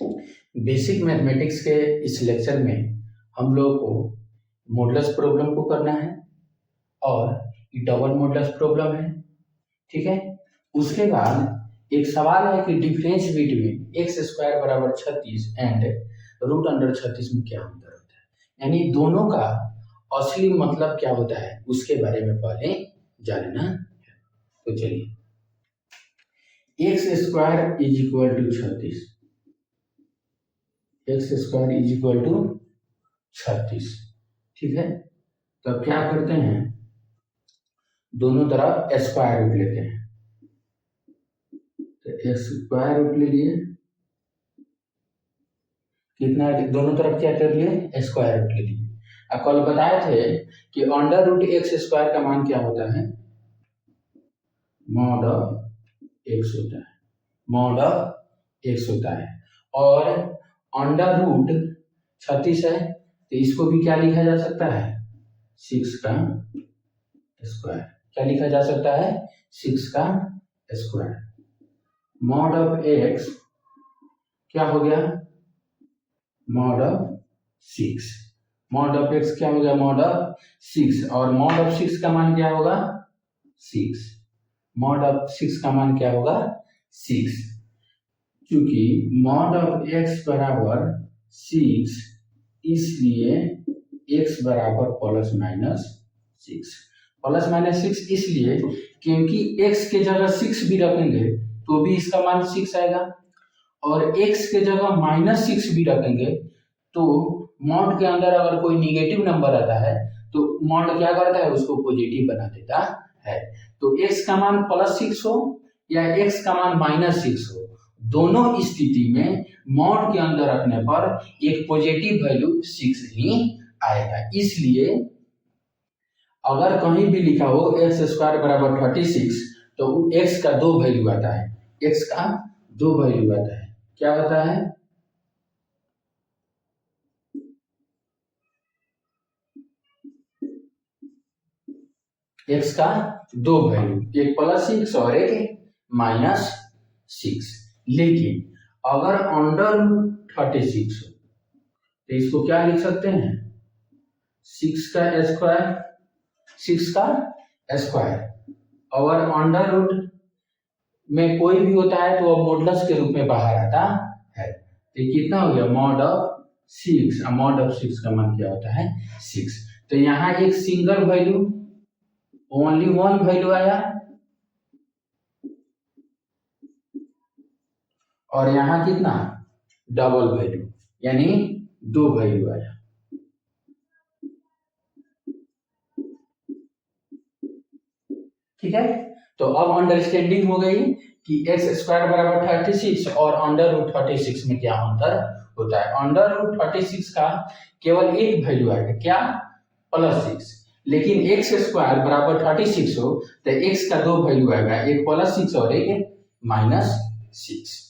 Basic mathematics के इस lecture में हम लोग को मॉडुलस प्रॉब्लम को करना है और डबल मॉडुलस प्रॉब्लम है, ठीक है। उसके बाद एक सवाल है कि डिफरेंस बिटवीन एक्स स्क्वायर बराबर 36 एंड रूट अंडर 36 में क्या अंतर होता है, यानी दोनों का असली मतलब क्या होता है उसके बारे में पहले जानना है। तो चलिए, x square is equal to 36, x square is equal to 36, ठीक है। तो अब क्या करते हैं, दोनों तरफ स्क्वायर रूट लेते हैं। तो स्क्वायर रूट ले लिए, कितना, दोनों तरफ क्या कर लिए, स्क्वायर रूट ले लिए। अब कल बताए थे कि अंडर रूट एक्स स्क्वायर का मान क्या होता है, मॉड ऑफ एक्स होता है, मॉड ऑफ एक्स होता है। और अंडर रूट 36 है तो इसको भी क्या लिखा जा सकता है, 6 का स्क्वायर। क्या लिखा जा सकता है, 6 का स्क्वायर। मॉड ऑफ एक्स क्या हो गया, mod of 6। Mod of x क्या हो गया, मॉड ऑफ 6। और मॉड ऑफ 6 का मान क्या होगा, 6। मॉड ऑफ 6 का मान क्या होगा, 6। क्योंकि मॉड ऑफ एक्स बराबर 6, इसलिए x बराबर प्लस माइनस 6। प्लस माइनस 6 इसलिए क्योंकि x के जगह 6 भी रखेंगे तो भी इसका मान 6 आएगा, और x के जगह माइनस 6 भी रखेंगे तो मॉड के अंदर अगर कोई निगेटिव नंबर आता है तो मॉड क्या करता है, उसको पॉजिटिव बना देता है। तो x का मान प्लस 6 हो या x का मान माइनस 6 हो, दोनों स्थिति में मॉड के अंदर रखने पर एक पॉजिटिव वैल्यू 6 ही आएगा। इसलिए अगर कहीं भी लिखा हो एक्स स्क्वायर बराबर 36 तो x का दो वैल्यू आता है, x का दो वैल्यू आता है। क्या होता है, x का दो वैल्यू, एक प्लस 6 और एक माइनस 6। लेकिन अगर अंडर 36 हो तो इसको क्या लिख सकते हैं, 6 का स्क्वायर, 6 का स्क्वायर। और अंडर रूट में कोई भी होता है तो अब मॉडुलस के रूप में बाहर आता है। तो कितना हो गया, मॉड ऑफ 6। मॉड ऑफ 6 का मान क्या होता है, 6। तो यहाँ एक single value, only one value आया, और यहाँ कितना, डबल वैल्यू, यानी दो वैल्यू आया। ठीक है, तो अब अंडरस्टैंडिंग हो गई कि एक्स स्क्वायर बराबर 36 और अंडर रूट 36 में क्या अंतर होता है। अंडर रूट 36 का केवल एक वैल्यू आएगा, क्या, प्लस 6। लेकिन एक्स स्क्वायर बराबर 36 हो तो एक्स का दो वैल्यू आएगा, एक प्लस 6 और एक माइनस 6।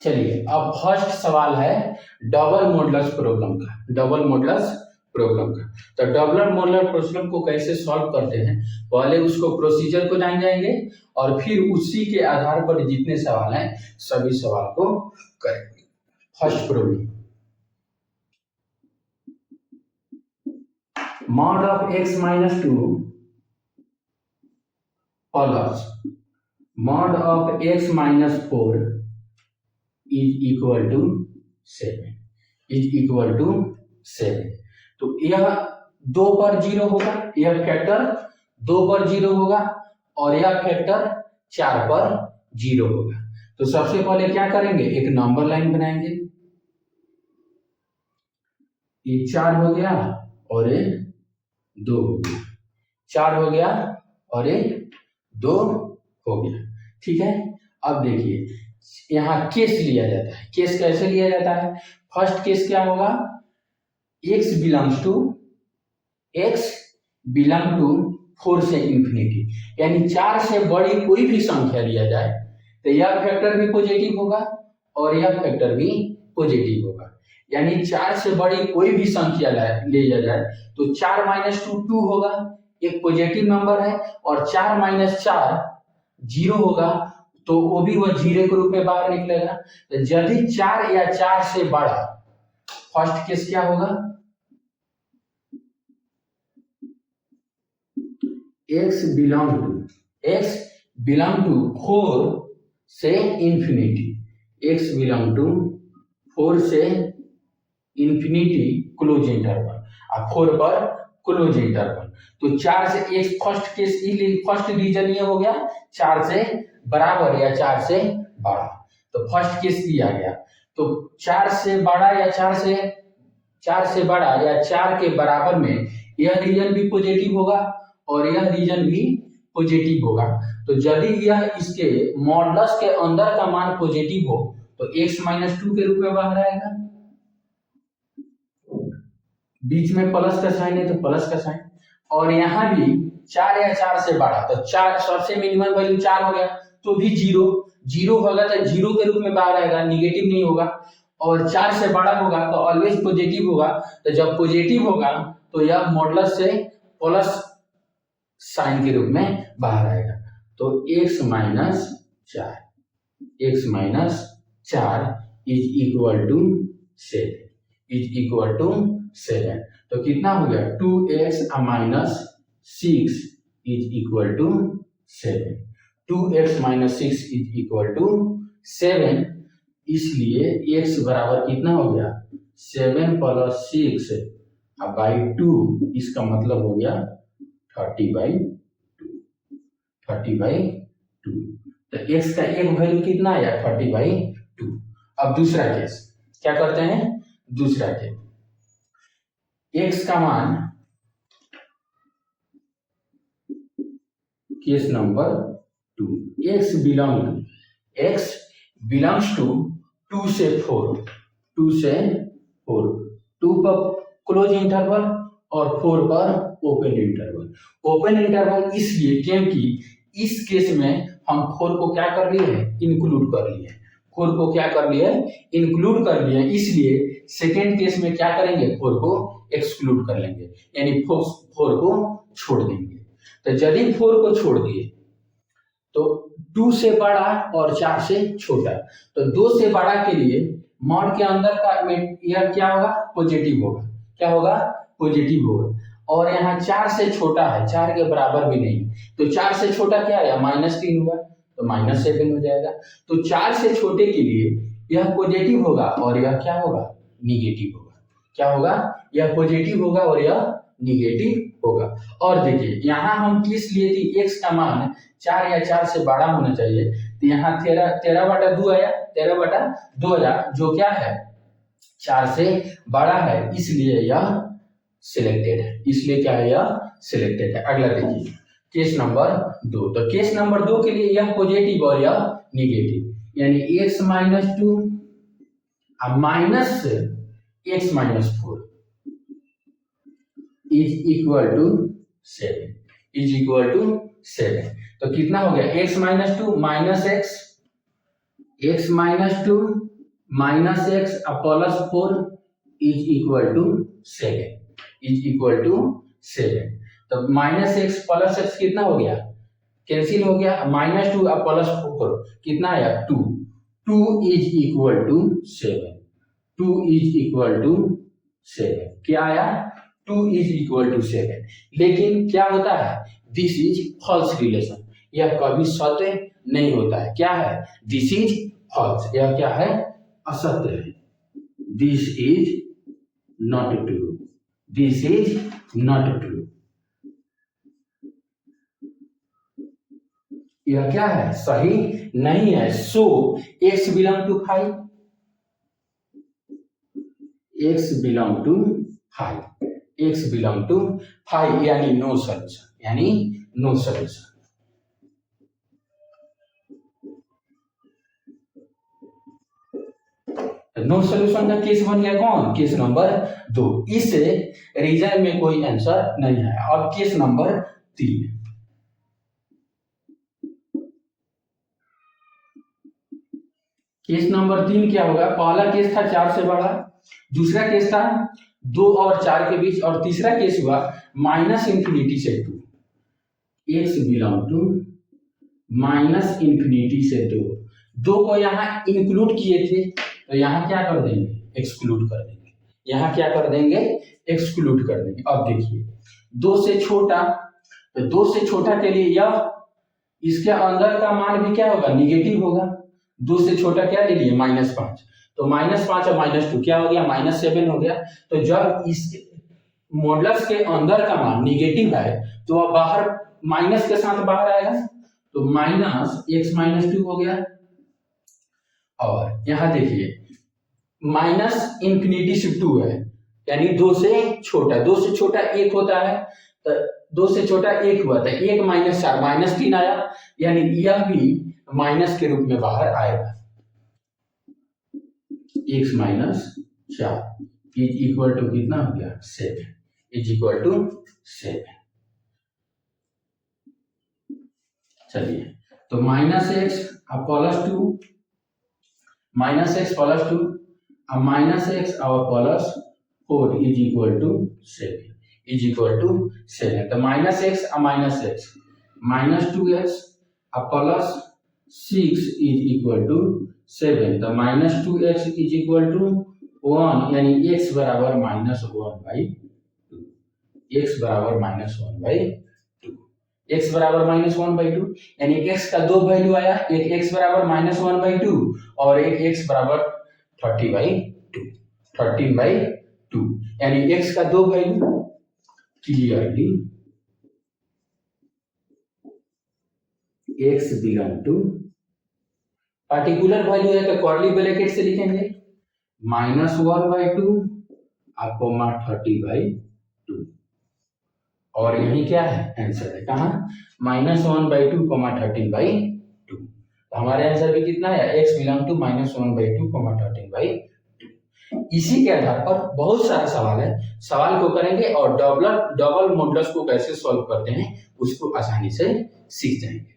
चलिए, अब फर्स्ट सवाल है डबल मॉडुलस प्रॉब्लम का, डबल मॉडुलस प्रॉब्लम का। तो डबल मॉडुलस प्रॉब्लम को कैसे सॉल्व करते हैं, पहले उसको प्रोसीजर को जान जाएंगे और फिर उसी के आधार पर जितने सवाल हैं सभी सवाल को करेंगे। First problem, mod of x minus 2 plus mod of x minus 4 is equal to 7, is equal to 7। तो यह 2 पर 0 होगा, यह फैक्टर 2 पर 0 होगा और यह फैक्टर 4 पर 0 होगा। तो सबसे पहले क्या करेंगे, एक नंबर लाइन बनाएंगे, ये 4 हो गया और ये 2 हो गया, 4 हो गया और ये 2 हो गया। ठीक है, अब देखिए यहाँ केस लिया जाता है। केस कैसे लिया जाता है? फर्स्ट केस क्या होगा? x बिलोंग टू 4 से इंफिनिटी, यानी 4 से बड़ी कोई भी संख्या लिया जाए तो यह फैक्टर भी पॉजिटिव होगा और यह फैक्टर भी पॉजिटिव होगा। यानी 4 से बड़ी कोई भी संख्या लिया जाए तो 4 - 2 2 होगा, एक पॉजिटिव नंबर है, और 4 - 4 0 होगा, तो वो भी वह 0 के रूप में बाहर निकलेगा। तो यदि 4 या 4 से बड़ा, फर्स्ट केस क्या होगा? x बिलोंग टू 4 से इंफिनिटी, x बिलोंग टू 4 से इंफिनिटी क्लोज इंटरवल, और 4 पर क्लोज इंटरवल। तो 4 से एक फर्स्ट केस, फर्स्ट रीजन ये हो गया 4 से बराबर या 4 से बड़ा, तो फर्स्ट केस दिया गया। तो 4 से बड़ा या 4 से बड़ा या 4 के बराबर में यह रीजन भी पॉजिटिव होगा और यह रीजन भी पॉजिटिव होगा। तो यदि यह इसके मॉडुलस के अंदर का मान पॉजिटिव हो तो x - 2 के रूप में बाहर आएगा। बीच में प्लस का साइन है तो प्लस का साइन, और यहाँ भी 4 या 4 से बड़ा, तो 4 सबसे मिनिमम वैल्यू 4 हो गया, तो भी 0 होगा तो 0 के रूप में बाहर आएगा, निगेटिव नहीं होगा। और 4 से बड़ा होगा तो ऑलवेज पॉजिटिव होगा, तो जब पॉजिटिव होगा तो यह मॉडुलस से प्लस साइन के रूप में बाहर आएगा। तो x - 4 इज इक्वल टू 7, तो कितना हो गया? 2x - 6 is equal to 7, 2x - 6 is equal to 7, इसलिए x बराबर कितना हो गया? 7 + 6 बाई 2, इसका मतलब हो गया 30/2। तो x का एक वैल्यू कितना आया? 30/2। अब दूसरा केस क्या करते हैं? दूसरा केस, x का मान, case number 2, x belongs to 2 से 4, 2 पर क्लोज इंटरवल और 4 पर ओपन इंटरवल। ओपन इंटरवल इसलिए क्योंकि इस केस में हम 4 को क्या कर लिए हैं? इंक्लूड कर लिए। 4 को क्या कर लिए? इंक्लूड कर लिए, इसलिए सेकेंड केस में क्या करेंगे? 4 को एक्सक्लूड कर लेंगे, यानी 4 को छोड़ देंगे। तो यदि 4 को छोड़ दिए तो 2 से बड़ा और 4 से छोटा, तो 2 से बड़ा के लिए मॉड के अंदर का यह क्या होगा? पॉजिटिव होगा। क्या होगा? पॉजिटिव होगा। और यहाँ 4 से छोटा है, 4 के बराबर भी नहीं, तो 4 से छोटा क्या है? -3 हुआ, तो -7 हो जाएगा। तो 4 से छोटे के लिए यह पॉजिटिव होगा और यह क्या होगा? निगेटिव होगा। क्या होगा? यह पॉजिटिव होगा और यह निगेटिव होगा। और देखिए यहाँ हम किस लिए थी? x का मान 4 या 4 से बड़ा होना चाहिए, तो यहाँ 13/2 आया, 13/2 आया, जो क्या है? 4 से बड़ा है, इसलिए यह सिलेक्टेड है। इसलिए क्या है? यह सिलेक्टेड है। अगला देखिए, केस नंबर 2। तो केस नंबर 2 के लिए यह पॉजिटिव और यह निगेटिव, यानी x - 2 minus x - 4 is equal to 7। तो कितना हो गया? x - 2 माइनस x प्लस 4 इज इक्वल टू 7। तो -x प्लस x कितना हो गया? कैंसिल हो गया। -2 प्लस 4 कितना आया? 2 इज इक्वल टू 7। क्या आया? 2 इज इक्वल टू 7। लेकिन क्या होता है? दिस इज फॉल्स रिलेशन, यह कभी सत्य नहीं होता है। क्या है? दिस इज फॉल्स, यह क्या है? असत्य है। दिस इज नॉट ट्रू, यह क्या है? सही नहीं है। So x belong to 5, x belong to 5, यानी नो सॉल्यूशन, नो सोल्यूशन का केस बन गया कौन, केस नंबर 2। इस रीजन में कोई आंसर नहीं है। अब केस नंबर 3, केस नंबर 3 क्या होगा, पहला केस था 4 से बड़ा, दूसरा केस था 2 और 4 के बीच, और तीसरा केस हुआ -इंफिनिटी से 2, x बिलोंग टू -इंफिनिटी से 2 को यहाँ इंक्लूड किए थे, तो यहाँ क्या कर देंगे, एक्सक्लूड कर देंगे, यहाँ क्या कर देंगे, एक्सक्लूड कर देंगे। अब देखिए 2 से छोटा, तो 2 से छोटा के लिए यह, इसके अंदर का मान भी क्या होगा, निगेटिव होगा। 2 से छोटा क्या ले लिए, -5, तो -5 और -2 क्या हो गया, -7 हो गया। तो जब इस मॉडुलस के अंदर का मान निगेटिव है तो वह बाहर माइनस के साथ बाहर आएगा, तो -x-2 हो गया। और यहाँ देखिए -इंफिनिटी से 2 है, यानी 2 से छोटा, 2 से छोटा 1 होता है, तो 2 से छोटा 1 हुआ था, 1 -4 -3 आया, यानी यह भी माइनस के रूप में बाहर आएगा। x - 4 इज इक्वल टू कितना हो गया, 7, इज इक्वल टू 7। चलिए, तो -x +2, -x +2 अब -x और +4 is equal to 7, is equal to 7। तो -x -2x अब +6 इज इक्वल टू 7, तो -2x इज इक्वल टू 1, यानी x बराबर -1/2, x बराबर -1/2, x बराबर -1/2, यानी x का 2 वैल्यू आया, एक x बराबर -1/2 और एक x बराबर 13/2, यानी x का 2 value. Clearly x belong to, particular value है तो कर्ली ब्रैकेट से लिखेंगे, -1/2 आपको 30/2, और यही क्या है, आंसर है कहाँ, -1/2 13/2। तो हमारे आंसर भी कितना है, x बिलोंग टू -1/2 13/2। इसी के आधार पर बहुत सारा सवाल है, सवाल को करेंगे और डबल मॉडुलस को कैसे सॉल्व करते हैं उसको आसानी से सीख जाएंगे।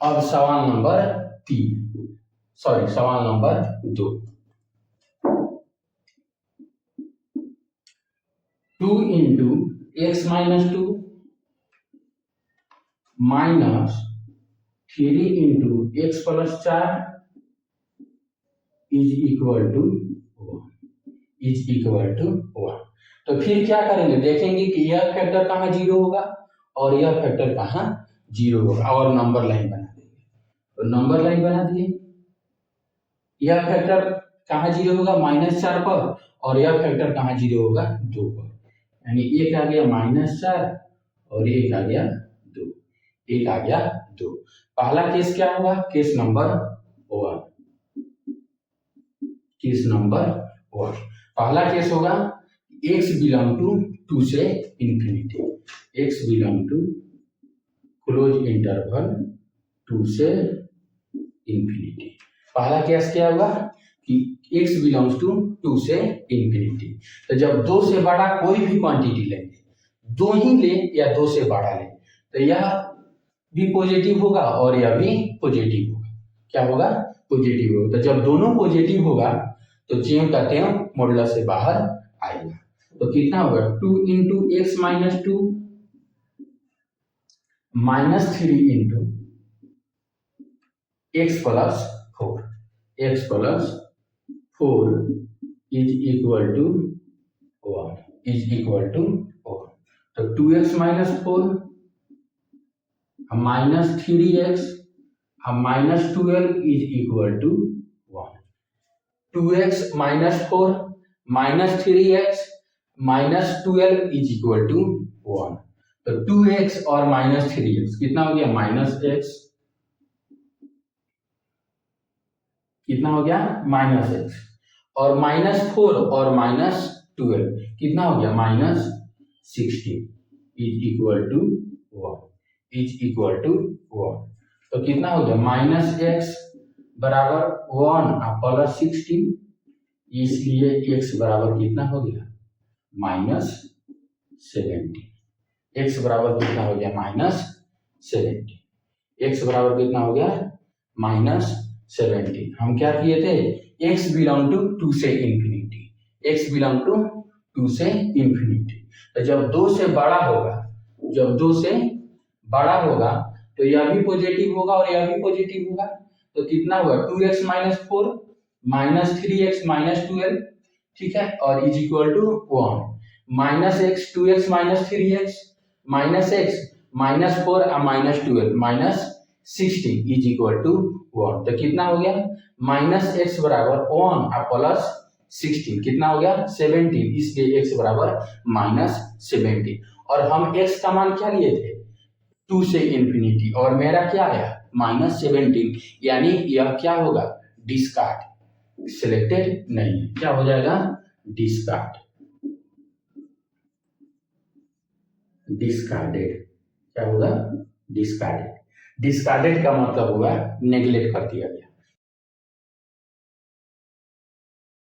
अब सवाल number 2, 2 into x - 2 minus 3 into x + 4 is equal to 1। तो फिर क्या करेंगे, देखेंगे कि यह फैक्टर कहाँ 0 होगा और यह फैक्टर कहाँ 0 होगा, और नंबर लाइन बना देंगे। तो नंबर लाइन बना दिए, यह फैक्टर कहाँ 0 होगा, -4 पर, और यह फैक्टर कहाँ 0 होगा, 2 पर, यानी एक आ गया -4 और एक आ गया 2, एक आ गया 2। पहला केस क्या होगा, केस नंबर 1, केस नंबर 1 पहला केस होगा x बिलोंग टू 2 से infinity, x belong to close interval 2 से इंफिनिटी। पहला केस क्या होगा कि x बिलोंग्स टू 2 से इंफिनिटी। तो जब 2 से बड़ा कोई भी क्वांटिटी लेंगे, 2 ही ले या 2 से बड़ा ले, तो यह भी पॉजिटिव होगा और यह भी पॉजिटिव होगा। क्या होगा, पॉजिटिव होगा। तो जब दोनों पॉजिटिव होगा तो ज्यों का त्यों मॉडुलस से बाहर आएगा। तो कितना होगा, 2 into x - 2 -3 into x + 4, x + 4 is equal to 1, is equal to 1। तो 2x - 4 -3x -12 is equal to 1। 2x - 4 -3x -12 is equal to 1। तो 2x और -3x कितना हो गया, -x कितना हो गया -x, और -4 और -12 कितना हो गया -16 इज इक्वल टू 1 तो कितना हो गया -x बराबर 1 और +16, इसलिए x बराबर कितना हो गया -70। x बराबर कितना हो गया -70। x बराबर कितना हो गया -70। हम क्या किए थे x बिलोंग टू 2 से इंफिनिटी, x बिलोंग टू 2 से इंफिनिटी। तो जब 2 से बड़ा होगा तो यह भी पॉजिटिव होगा और यह भी पॉजिटिव होगा। तो कितना हुआ 2x - 4 -3x - 12, ठीक है, और is equal to 1 -x 2x - 3x -x -4 और -12 -16 इज इक्वल टू 1। तो कितना हो गया -x बराबर 1 और +16 कितना हो गया 17, इसलिए x बराबर -17। और हम x का मान क्या लिए थे 2 से इंफिनिटी, और मेरा क्या आया -17, यानी यह क्या होगा डिस्कार्ड, सिलेक्टेड नहीं है, क्या हो जाएगा डिस्कार्डेड। क्या होगा डिस्कार्डेड का मतलब हुआ नेग्लेक्ट कर दिया गया।